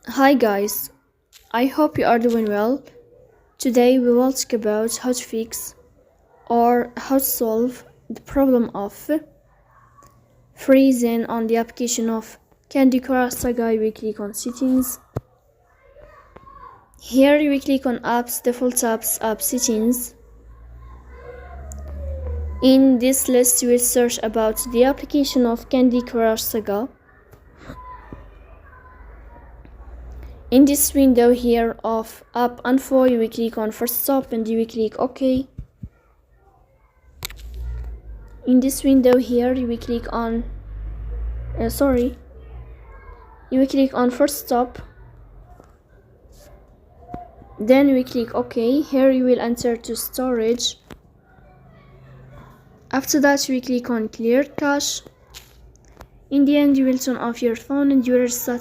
Hi guys, I hope you are doing well. Today we will talk about how to fix or how to solve the problem of freezing on the application of Candy Crush Saga. We click on settings. Here we click on apps, default apps, app settings. In this list we will search about the application of Candy Crush Saga. In this window here of app info, you will click on first stop and you will click OK. In this window here, you will click on you will click on first stop. Then we click OK. Here you will enter to storage. After that, we click on clear cache. In the end, you will turn off your phone and you will restart